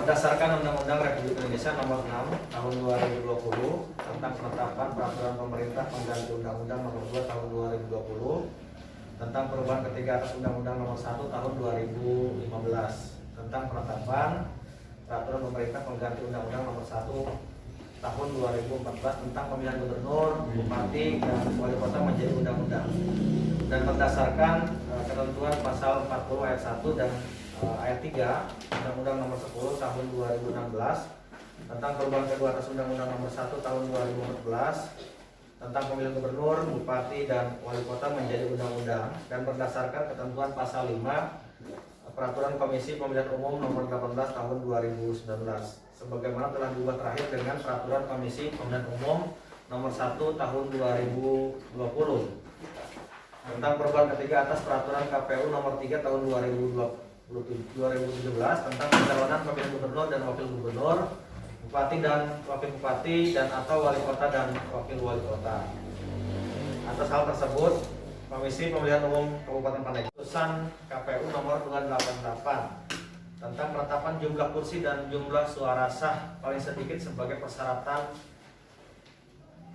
Berdasarkan Undang-Undang Republik Indonesia Nomor 6 Tahun 2020 tentang penetapan peraturan pemerintah pengganti Undang-Undang Nomor 2 Tahun 2020 tentang perubahan ketiga atas Undang-Undang Nomor 1 Tahun 2015 tentang penetapan peraturan pemerintah pengganti Undang-Undang Nomor 1 Tahun 2014 tentang pemilihan gubernur, bupati, dan wali kota menjadi undang-undang, dan berdasarkan ketentuan pasal 40 ayat 1 dan ayat 3 Undang-Undang Nomor 10 Tahun 2016 tentang perubahan kedua atas Undang-Undang Nomor 1 Tahun 2014 tentang pemilihan gubernur, bupati, dan wali kota menjadi undang-undang, dan berdasarkan ketentuan pasal 5 Peraturan Komisi Pemilihan Umum Nomor 18 Tahun 2019 sebagaimana telah diubah terakhir dengan Peraturan Komisi Pemilihan Umum Nomor 1 Tahun 2020 tentang perubahan ketiga atas Peraturan KPU Nomor 3 Tahun 2017 tentang pencalonan pemilihan gubernur dan wakil gubernur, bupati dan wakil bupati, dan atau wali kota dan wakil wali kota. Atas hal tersebut, Komisi Pemilihan Umum Kabupaten Pandeglang putusan KPU nomor 288 tentang penetapan jumlah kursi dan jumlah suara sah paling sedikit sebagai persyaratan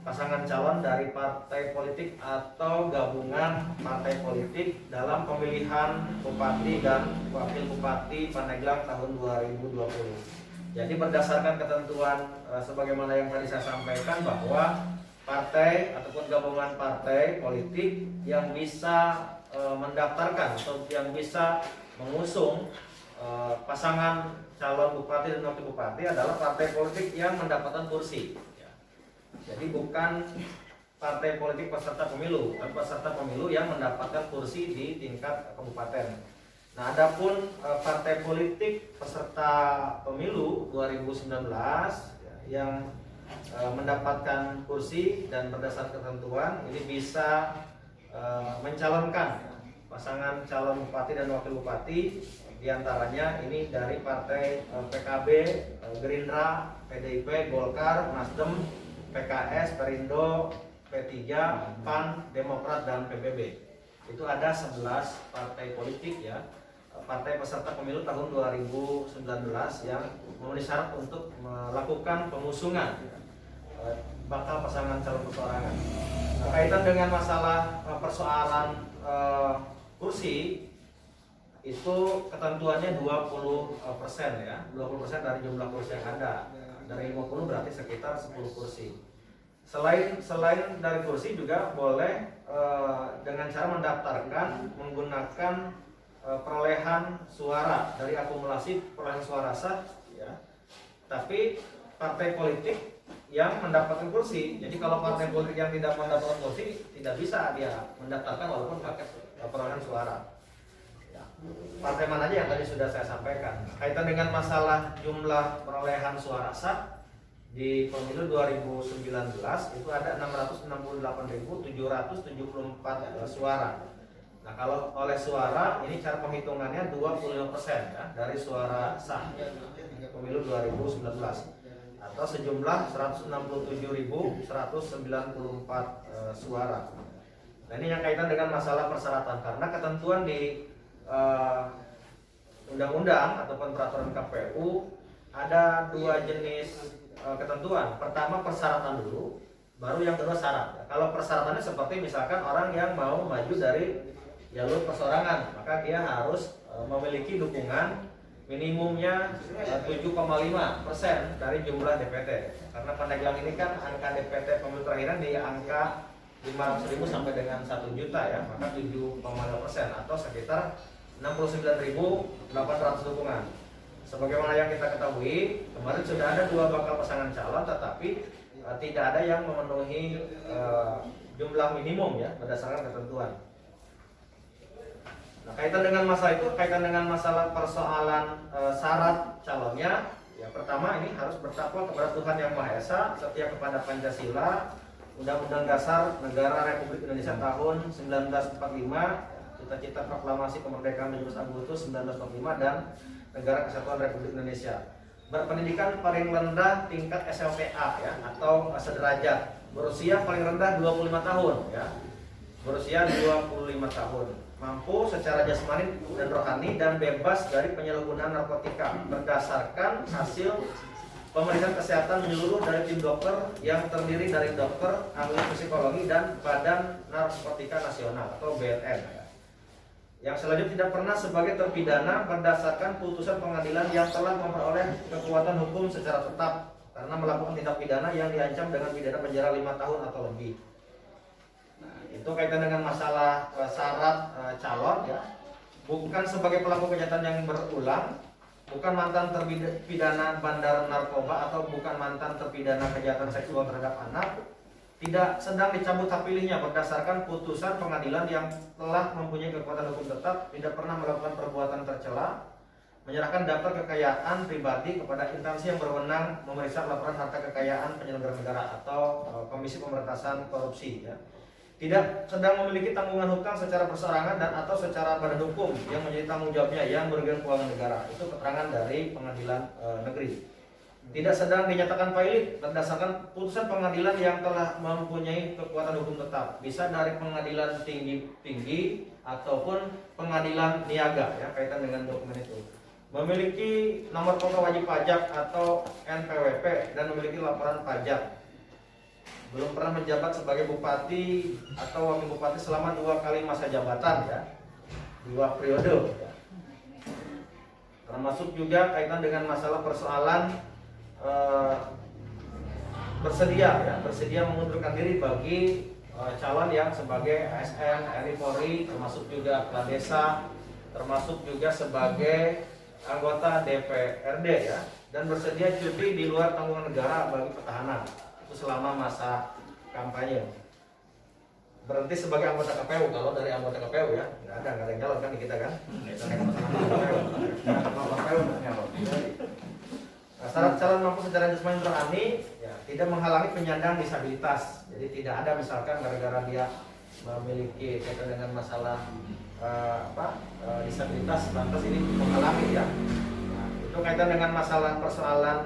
pasangan calon dari partai politik atau gabungan partai politik dalam pemilihan bupati dan wakil bupati Pandeglang tahun 2020. Jadi berdasarkan ketentuan sebagaimana yang tadi saya sampaikan, bahwa partai ataupun gabungan partai politik yang bisa mendaftarkan atau yang bisa mengusung pasangan calon bupati dan wakil bupati adalah partai politik yang mendapatkan kursi. Jadi bukan partai politik peserta pemilu, tapi peserta pemilu yang mendapatkan kursi di tingkat kabupaten. Nah, adapun partai politik peserta pemilu 2019 yang mendapatkan kursi dan berdasarkan ketentuan ini bisa mencalonkan pasangan calon bupati dan wakil bupati, diantaranya ini dari partai PKB, Gerindra, PDIP, Golkar, Nasdem, PKS, Perindo, P3, PAN, Demokrat, dan PBB. Itu ada 11 partai politik ya, partai peserta pemilu tahun 2019 yang memenuhi syarat untuk melakukan pengusungan bakal pasangan calon perseorangan. Berkaitan dengan masalah persoalan kursi, itu ketentuannya 20% ya, 20% dari jumlah kursi yang ada. Dari 50 berarti sekitar 10 kursi. Selain dari kursi juga boleh dengan cara mendaftarkan menggunakan perolehan suara dari akumulasi perolehan suara sah ya. Tapi partai politik yang mendapatkan kursi, jadi kalau partai politik yang tidak mendapatkan kursi tidak bisa dia mendaftarkan walaupun pakai perolehan suara. Partai mana aja yang tadi sudah saya sampaikan. Kaitan dengan masalah jumlah perolehan suara sah di pemilu 2019 itu ada 668.774 suara. Nah, kalau oleh suara ini cara penghitungannya 25% ya, dari suara sah pemilu 2019 atau sejumlah 167.194 suara. Nah, ini yang kaitan dengan masalah persyaratan, karena ketentuan di undang-undang ataupun peraturan KPU ada dua jenis ketentuan. Pertama persyaratan dulu, baru yang kedua syarat. Kalau persyaratannya seperti misalkan orang yang mau maju dari jalur perseorangan, maka dia harus memiliki dukungan minimumnya 7,5% dari jumlah DPT. Karena Pandeglang ini kan angka DPT pemilu terakhiran di angka 500.000 sampai dengan 1 juta ya, maka 7,5% atau sekitar 69.800 dukungan. Sebagaimana yang kita ketahui, kemarin sudah ada 2 bakal pasangan calon, tetapi tidak ada yang memenuhi jumlah minimum ya berdasarkan ketentuan. Nah, kaitan dengan masalah itu, kaitan dengan masalah persoalan syarat calonnya, ya pertama ini harus bertakwa kepada Tuhan Yang Maha Esa, setia kepada Pancasila, Undang-Undang Dasar Negara Republik Indonesia tahun 1945, Cita-cita Proklamasi Kemerdekaan 17 Agustus 1945, dan Negara Kesatuan Republik Indonesia. Berpendidikan paling rendah tingkat SLTA ya, atau sederajat. Berusia paling rendah 25 tahun ya. Berusia 25 tahun. mampu secara jasmani dan rohani dan bebas dari penyalahgunaan narkotika berdasarkan hasil pemeriksaan kesehatan menyeluruh dari tim dokter yang terdiri dari dokter, ahli psikologi dan Badan Narkotika Nasional atau BNN. Yang selanjutnya tidak pernah sebagai terpidana berdasarkan putusan pengadilan yang telah memperoleh kekuatan hukum secara tetap karena melakukan tindak pidana yang diancam dengan pidana penjara 5 tahun atau lebih. Itu kaitan dengan masalah syarat calon ya, bukan sebagai pelaku kejahatan yang berulang, bukan mantan terpidana bandar narkoba atau bukan mantan terpidana kejahatan seksual terhadap anak, tidak sedang dicabut hak pilihnya berdasarkan putusan pengadilan yang telah mempunyai kekuatan hukum tetap, tidak pernah melakukan perbuatan tercela, menyerahkan daftar kekayaan pribadi kepada instansi yang berwenang memeriksa laporan harta kekayaan penyelenggara negara atau Komisi Pemberantasan Korupsi ya. Tidak sedang memiliki tanggungan hutang secara perseorangan dan atau secara badan hukum yang menjadi tanggung jawabnya yang merugikan keuangan negara. Itu keterangan dari pengadilan negeri. Tidak sedang dinyatakan valid berdasarkan putusan pengadilan yang telah mempunyai kekuatan hukum tetap. Bisa dari pengadilan tinggi ataupun pengadilan niaga ya, kaitan dengan dokumen itu. Memiliki nomor pokok wajib pajak atau NPWP dan memiliki laporan pajak. Belum pernah menjabat sebagai bupati atau wakil bupati selama 2 kali masa jabatan ya, 2 periode ya. Termasuk juga kaitan dengan masalah persoalan bersedia mengundurkan diri bagi calon yang sebagai ASN, RI Polri, termasuk juga kepala desa, termasuk juga sebagai anggota DPRD ya, dan bersedia cuti di luar tanggungan negara bagi petahana itu selama masa kampanye. Berhenti sebagai anggota KPU, kalau dari anggota KPU ya nggak ada yang nyalon kan di kita kan. Syarat calon mampu secara jasmani rohani ya, tidak menghalangi penyandang disabilitas. Jadi tidak ada misalkan gara-gara dia memiliki kaitan dengan masalah disabilitas lantas ini menghalangi ya. Nah, itu kaitan dengan masalah persoalan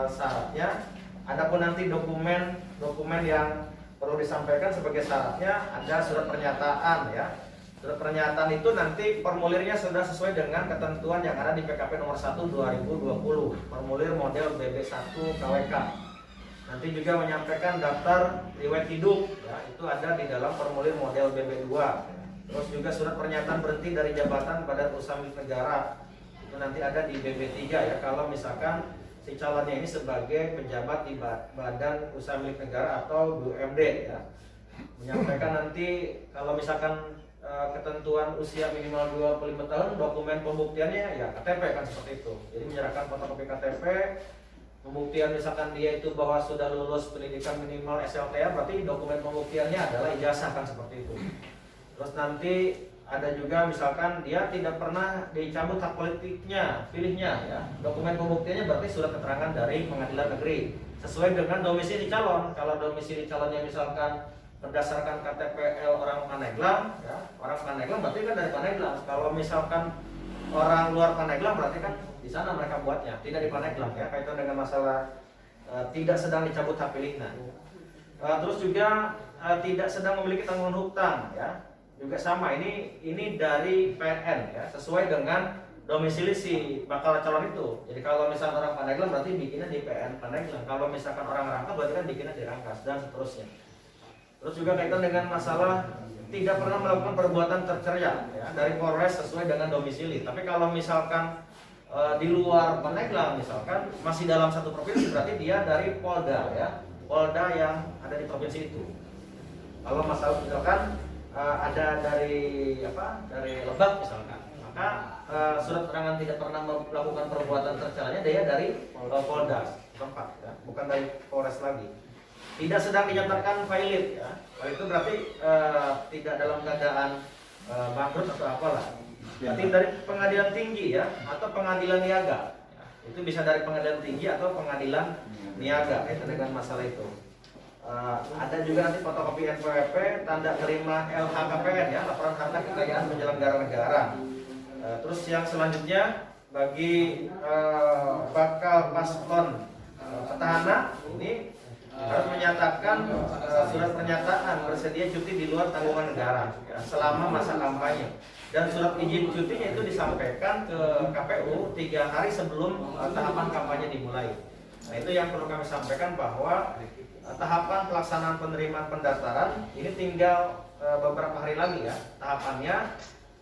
syaratnya. Adapun nanti dokumen yang perlu disampaikan sebagai syaratnya ada surat pernyataan ya. Surat pernyataan itu nanti formulirnya sudah sesuai dengan ketentuan yang ada di PKP nomor 1 2020, formulir model BB1 KWK. Nanti juga menyampaikan daftar riwayat hidup ya, itu ada di dalam formulir model BB2. Terus juga surat pernyataan berhenti dari jabatan Badan Usaha Milik Negara. Itu nanti ada di BB3 ya, kalau misalkan si calonnya ini sebagai pejabat di Badan Usaha Milik Negara atau BUMD ya. Menyampaikan nanti kalau misalkan ketentuan usia minimal 25 tahun, dokumen pembuktiannya ya KTP kan seperti itu. Jadi menyerahkan fotokopi KTP, pembuktian misalkan dia itu bahwa sudah lulus pendidikan minimal SLTA, berarti dokumen pembuktiannya adalah ijazah kan seperti itu. Terus nanti ada juga misalkan dia tidak pernah dicabut hak politiknya, pilihnya ya. Dokumen pembuktiannya berarti surat keterangan dari pengadilan negeri sesuai dengan domisili calon. Kalau domisili calonnya misalkan berdasarkan KTPL orang Pandeglang ya, orang Pandeglang berarti kan dari Pandeglang. Kalau misalkan orang luar Pandeglang berarti kan di sana mereka buatnya, tidak di Pandeglang ya, kaitan dengan masalah tidak sedang dicabut hak pilihnya. Terus juga tidak sedang memiliki tanggungan hutang ya. Juga sama, ini dari PNN ya, sesuai dengan domisili si bakal calon itu. Jadi kalau misalkan orang Pandeglang berarti bikinnya di PN Pandeglang. Kalau misalkan orang Rangkas berarti kan bikinnya di Rangkas dan seterusnya. Terus juga kaitan dengan masalah tidak pernah melakukan perbuatan tercela ya, dari Polres sesuai dengan domisili. Tapi kalau misalkan di luar Pandeglang misalkan masih dalam satu provinsi, berarti dia dari Polda ya, Polda yang ada di provinsi itu. Kalau masalah misalkan ada dari Lebak misalkan, maka surat keterangan tidak pernah melakukan perbuatan tercelanya dia dari Polda tempat ya, bukan dari Polres lagi. Tidak sedang dinyatakan valid ya. Valid itu berarti tidak dalam keadaan bangkrut atau apalah. Berarti dari pengadilan tinggi ya, atau pengadilan niaga ya. Itu bisa dari pengadilan tinggi atau pengadilan niaga itu dengan masalah itu. Ada juga nanti fotokopi NPWP, tanda terima LHKPN ya, laporan harta kekayaan penyelenggara negara. Terus yang selanjutnya bagi bakal paslon petahana ini harus menyatakan surat pernyataan bersedia cuti di luar tanggungan negara ya, selama masa kampanye, dan surat izin cutinya itu disampaikan ke KPU 3 hari sebelum tahapan kampanye dimulai. Nah, itu yang perlu kami sampaikan, bahwa tahapan pelaksanaan penerimaan pendaftaran ini tinggal beberapa hari lagi ya. Tahapannya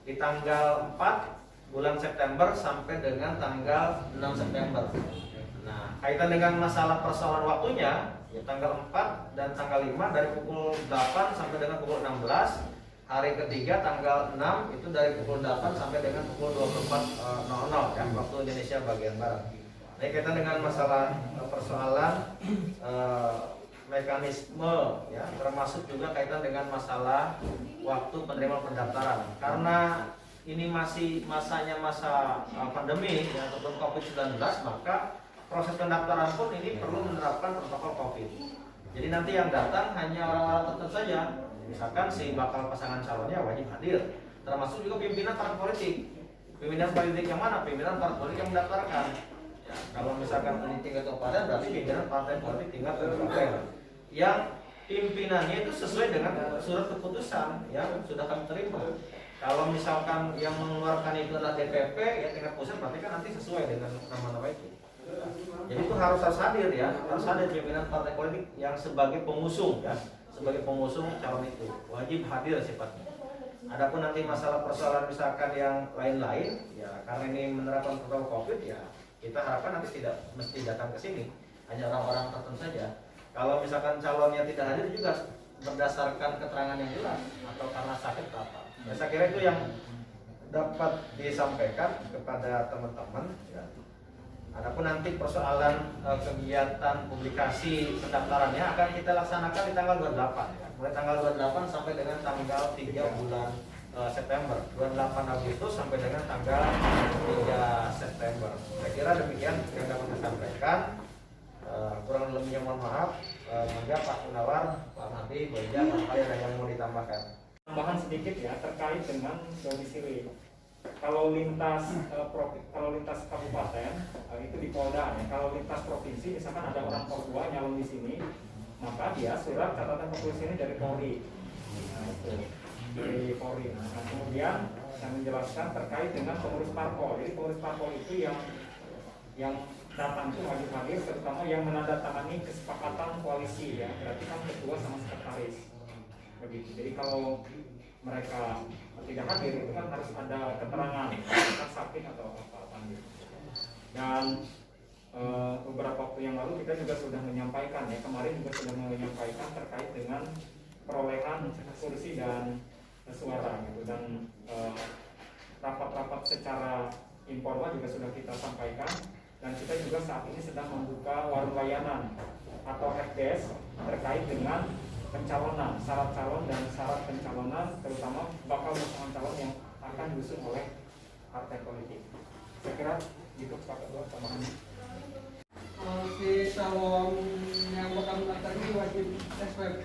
di tanggal 4 bulan September sampai dengan tanggal 6 September. Nah, kaitan dengan masalah persoalan waktunya, ya tanggal 4 dan tanggal 5 dari pukul 8 sampai dengan pukul 16. Hari ketiga tanggal 6 itu dari pukul 8 sampai dengan pukul 24.00 ya, waktu Indonesia bagian barat. Nah, kaitan dengan masalah persoalan mekanisme ya, termasuk juga kaitan dengan masalah waktu penerimaan pendaftaran. Karena ini masih masa pandemi ya, ataupun COVID-19, maka proses pendaftaran pun ini perlu menerapkan protokol COVID. Jadi nanti yang datang hanya orang-orang tertentu saja. Misalkan si bakal pasangan calonnya wajib hadir, termasuk juga pimpinan partai politik. Pimpinan politik yang mana? Pimpinan partai politik yang mendaftarkan. Ya, kalau misalkan di tingkat kabupaten, berarti pimpinan partai politik tingkat kabupaten yang pimpinannya itu sesuai dengan surat keputusan yang sudah kami terima. Kalau misalkan yang mengeluarkan itu adalah DPP ya tingkat pusat, berarti kan nanti sesuai dengan nama-nama itu. Jadi itu harus hadir ya, harus hadir pimpinan partai politik yang sebagai pengusung ya, sebagai pengusung calon itu wajib hadir sifatnya. Adapun nanti masalah persoalan misalkan yang lain-lain ya, karena ini menerapkan protokol COVID ya, kita harapkan nanti tidak mesti datang ke sini, hanya orang-orang tertentu saja. Kalau misalkan calonnya tidak hadir juga berdasarkan keterangan yang jelas atau karena sakit atau apa. Ya, saya kira itu yang dapat disampaikan kepada teman-teman ya. Adapun nanti persoalan kegiatan publikasi pendaftarannya akan kita laksanakan di tanggal 28 ya. Mulai tanggal 28 sampai dengan tanggal 3 bulan September, 28 Agustus sampai dengan tanggal 3 September. Saya kira demikian yang dapat disampaikan. Kurang lebihnya mohon maaf. Mangga Pak Munawar, Pak Madi, Bu Ija, apa yang mau ditambahkan? Tambahan sedikit ya terkait dengan domisili. Kalau lintas kabupaten itu di Polda ya. Kalau lintas provinsi misalkan ada orang Papua nyalon di sini, maka dia surat catatan populasi ini dari Polri. Nah, itu dari Polri. Nah, kemudian saya menjelaskan terkait dengan pengurus parpol. Jadi pengurus parpol itu yang datang itu wajib hadir, terutama yang menandatangani kesepakatan koalisi ya. Berarti kan ketua sama sekretaris. Begitu. Jadi kalau mereka tidak hadir itu kan harus ada keterangan apakah sakit atau apa gitu. Dan beberapa waktu yang lalu kita juga sudah menyampaikan ya, kemarin juga sudah menyampaikan terkait dengan perolehan kursi dan suara gitu, dan rapat-rapat secara informal juga sudah kita sampaikan, dan kita juga saat ini sedang membuka warung layanan atau FDS terkait dengan pencalonan, syarat calon dan syarat pencalonan, terutama bakal pasangan calon yang akan diusung oleh partai politik. Saya kira itu Pak Ketua tambahannya. Si calon yang bakal mendaftar ini wajib SPP.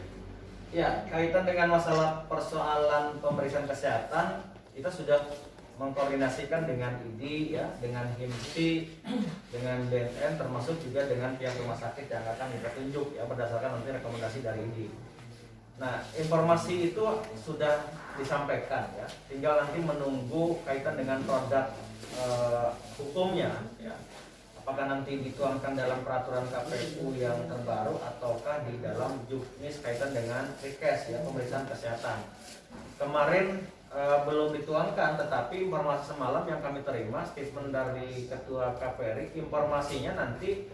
Ya, kaitan dengan masalah persoalan pemeriksaan kesehatan, kita sudah mengkoordinasikan dengan ID ya, dengan HIMSI, dengan BNN, termasuk juga dengan pihak rumah sakit yang akan kita tunjuk ya berdasarkan nanti rekomendasi dari ID. Nah, informasi itu sudah disampaikan ya, tinggal nanti menunggu kaitan dengan produk hukumnya ya. Apakah nanti dituangkan dalam peraturan KPU yang terbaru ataukah di dalam juknis kaitan dengan request ya, pemeriksaan kesehatan. Kemarin belum dituangkan, tetapi informasi semalam yang kami terima statement dari Ketua KPRI, informasinya nanti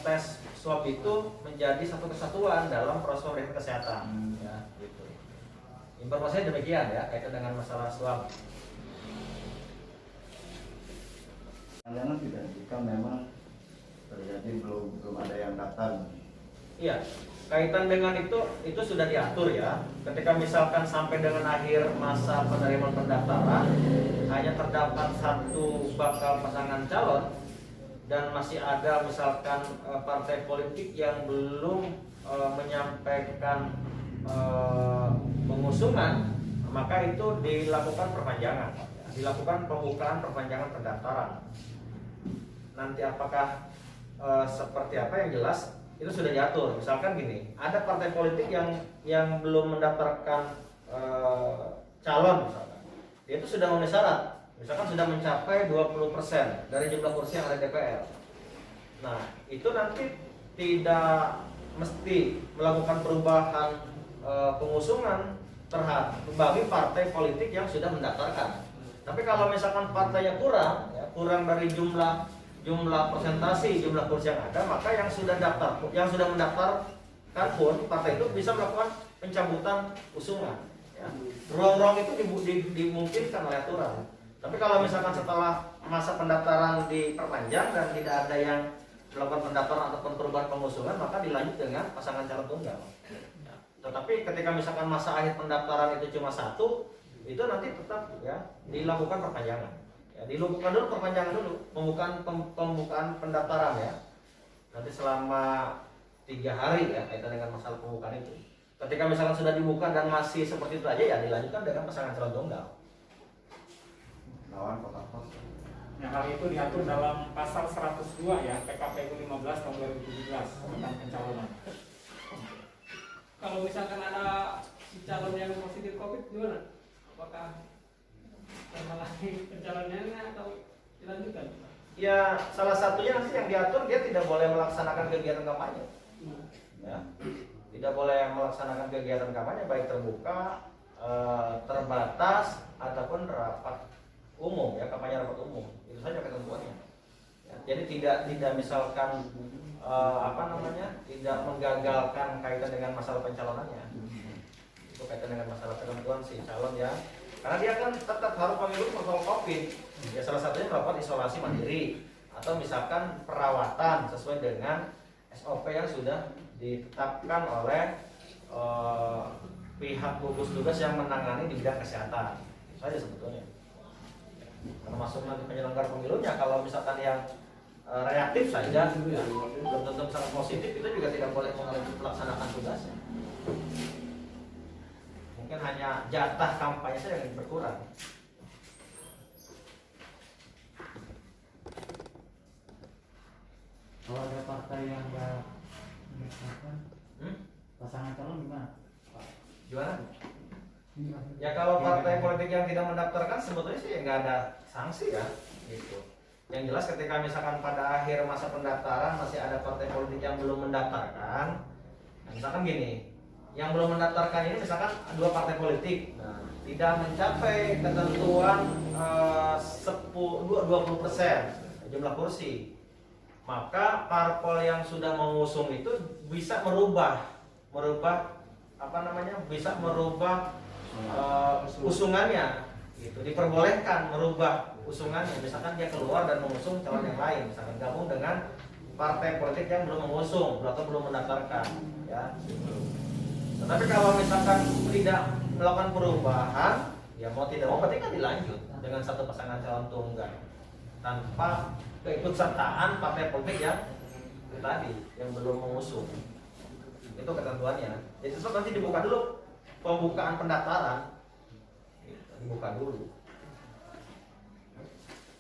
tes swab itu menjadi satu kesatuan dalam proses pemeriksaan kesehatan ya, gitu. Informasinya demikian ya kaitan dengan masalah swab. Layanan tidak, jika memang terjadi belum ada yang datang. Iya, kaitan dengan itu sudah diatur ya. Ketika misalkan sampai dengan akhir masa penerimaan pendaftaran hanya terdapat satu bakal pasangan calon dan masih ada misalkan partai politik yang belum menyampaikan pengusungan, maka itu dilakukan perpanjangan, dilakukan pembukaan perpanjangan pendaftaran. Nanti apakah seperti apa, yang jelas itu sudah diatur. Misalkan gini, ada partai politik yang belum mendaftarkan calon misalkan, dia itu sudah memenuhi syarat, misalkan sudah mencapai 20% dari jumlah kursi yang ada di DPR. Nah, itu nanti tidak mesti melakukan perubahan pengusungan terhadap bagi partai politik yang sudah mendaftarkan. Tapi kalau misalkan partainya kurang, ya, kurang dari jumlah persentasi jumlah kursi yang ada, maka yang sudah mendaftarkan pun partai itu bisa melakukan pencabutan usungan. Ya. Ruang-ruang itu dimungkinkan oleh aturan. Tapi kalau misalkan setelah masa pendaftaran diperpanjang dan tidak ada yang melakukan pendaftaran ataupun perubahan pengusungan, maka dilanjut dengan pasangan calon tunggal. Ya. Tetapi ketika misalkan masa akhir pendaftaran itu cuma satu, itu nanti tetap ya dilakukan perpanjangan. Ya, dilakukan dulu perpanjangan dulu, pembukaan pendaftaran ya. Nanti selama 3 hari ya kaitan dengan masalah pembukaan itu. Ketika misalkan sudah dibuka dan masih seperti itu aja, ya dilanjutkan dengan pasangan calon tunggal. Lawan kota pos. Nah, hal itu diatur dalam pasal 102 ya PKPU 15 tahun 2017 tentang pencalonan. Kalau misalkan ada si calon yang positif COVID gimana? Apakah tambah lagi pencalonannya atau dilanjutkan? Ya, salah satunya nanti yang diatur dia tidak boleh melaksanakan kegiatan kampanye. Ya, tidak boleh melaksanakan kegiatan kampanye baik terbuka, terbatas ataupun rapat umum ya, kampanye rapat umum. Itu saja ketentuannya. Ya, jadi tidak misalkan tidak menggagalkan kaitan dengan masalah pencalonannya. Itu kaitan dengan masalah ketentuan si calon ya. Karena dia kan tetap harus mengikuti protokol COVID. Ya, salah satunya melakukan isolasi mandiri atau misalkan perawatan sesuai dengan SOP yang sudah ditetapkan oleh pihak gugus tugas yang menangani di bidang kesehatan. Itu saja sebetulnya. Termasuk nanti penyelenggara pemilunya, kalau misalkan yang reaktif saja, ya, belum tentu misalkan positif, itu juga tidak boleh melaksanakan tugasnya. Mungkin hanya jatah kampanye saja yang berkurang. Kalau ada partai yang nggak mendaftarkan pasangan calon gimana? Gimana? Ya kalau partai politik yang tidak mendaftarkan sebetulnya sih nggak ada sanksi ya, gitu. Yang jelas ketika misalkan pada akhir masa pendaftaran masih ada partai politik yang belum mendaftarkan, nah, misalkan gini, yang belum mendaftarkan ini misalkan 2 partai politik, nah, tidak mencapai ketentuan 20% jumlah kursi, maka parpol yang sudah mengusung itu bisa merubah usungannya, gitu. Diperbolehkan merubah usungannya, misalkan dia keluar dan mengusung calon yang lain, misalkan gabung dengan partai politik yang belum mengusung atau belum mendaftarkan, ya. Tetapi kalau misalkan tidak melakukan perubahan, ya mau tidak mau berarti kan dilanjut dengan satu pasangan calon tunggal tanpa keikutsertaan partai politik yang tadi yang belum mengusung. Itu ketentuannya. Jadi tetap nanti dibuka dulu pembukaan pendaftaran, dibuka dulu.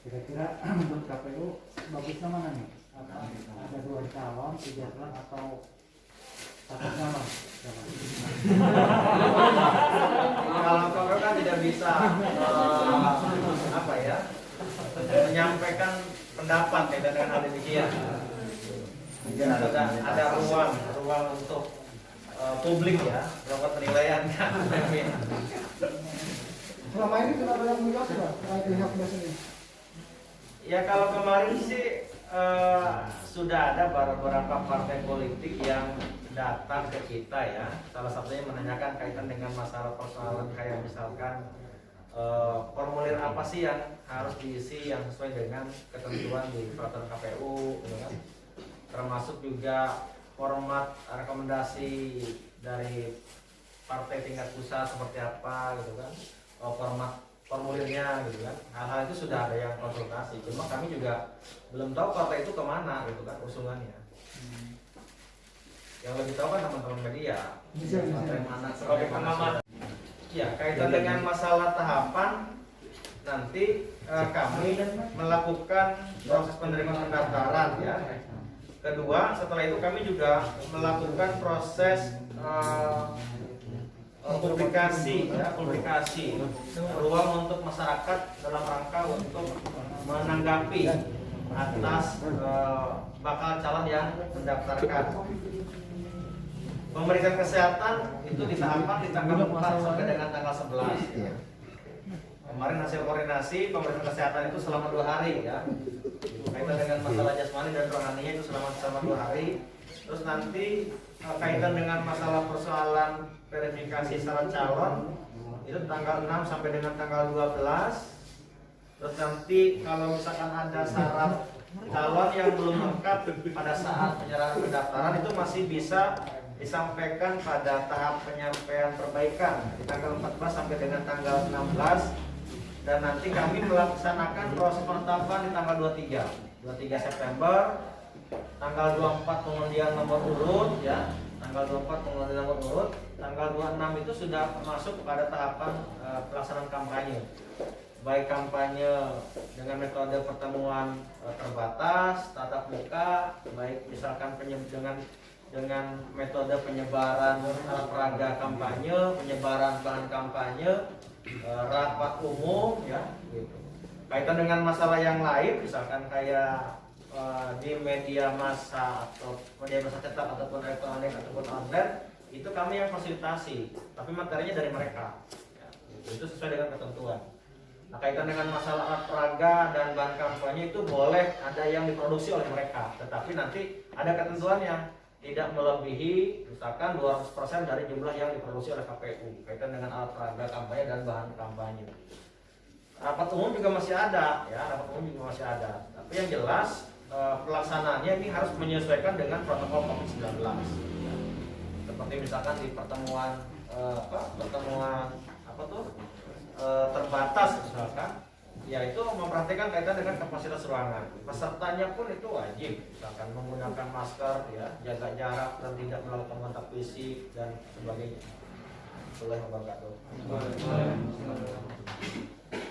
Kira-kira menurut KPU bagusnya mana nih? Apa ada 2 calon, 3 calon atau 1 calon? Kalau KPU kan tidak bisa menyampaikan pendapat ya dengan hal demikian. Mungkin ada ruang untuk publik ya melakukan penilaiannya. Selama ini sudah banyak komunikasi Pak terkait pihak ini. Ya kalau kemarin sih sudah ada beberapa partai politik yang datang ke kita ya. Salah satunya menanyakan kaitan dengan masalah persoalan kayak misalkan formulir apa sih yang harus diisi yang sesuai dengan ketentuan di peraturan KPU, gitu kan? Termasuk juga format rekomendasi dari partai tingkat pusat seperti apa, gitu kan? Format formulirnya, gitu kan? Hal-hal itu sudah ada yang konsultasi. Cuma kami juga belum tahu partai itu kemana, gitu kan? Usungannya. Yang lebih tahu kan teman-teman media. Partai mana sebagai pengamat. Ya, kaitan dengan masalah tahapan nanti kami melakukan proses penerimaan pendaftaran ya. Kedua, setelah itu kami juga melakukan proses publikasi, ya, publikasi ruang untuk masyarakat dalam rangka untuk menanggapi atas bakal calon yang mendaftarkan. Pemeriksaan kesehatan itu di tahapan di tanggal 4 sampai dengan tanggal 11. Kemarin hasil koordinasi pemeriksaan kesehatan itu selama 2 hari ya. Kaitan dengan masalah jasmani dan rohaninya itu selama 2 hari. Terus nanti kaitan dengan masalah persoalan verifikasi syarat calon itu tanggal 6 sampai dengan tanggal 12. Terus nanti kalau misalkan ada syarat calon yang belum lengkap pada saat penyerahan pendaftaran itu masih bisa disampaikan pada tahap penyampaian perbaikan di tanggal 14 sampai dengan tanggal 16. Dan nanti kami melaksanakan proses penetapan di tanggal 23 September, tanggal 24 pengundian nomor urut ya, tanggal 24 pengundian nomor urut, tanggal 26 itu sudah masuk kepada tahapan pelaksanaan kampanye. Baik kampanye dengan metode pertemuan terbatas, tatap muka, baik misalkan dengan metode penyebaran alat peraga kampanye, penyebaran bahan kampanye, rapat umum ya gitu. Kaitan dengan masalah yang lain misalkan kayak di media massa atau media massa cetak ataupun elektronik ataupun online itu kami yang fasilitasi, tapi materinya dari mereka ya, itu sesuai dengan ketentuan. Nah, kaitan dengan masalah alat peraga dan bahan kampanye itu boleh ada yang diproduksi oleh mereka, tetapi nanti ada ketentuannya, tidak melebihi misalkan 200% dari jumlah yang diproduksi oleh KPU kaitan dengan alat peraga kampanye dan bahan kampanye. Rapat umum juga masih ada ya, rapat umum juga masih ada. Tapi yang jelas pelaksanaannya ini harus menyesuaikan dengan protokol COVID-19. Ya. Seperti misalkan di pertemuan terbatas misalkan, yaitu memperhatikan kaitan dengan kapasitas ruangan. Pesertanya pun itu wajib, misalkan menggunakan masker, ya, jaga jarak dan tidak melakukan kontak fisik dan sebagainya. Assalamualaikum warahmatullahi wabarakatuh.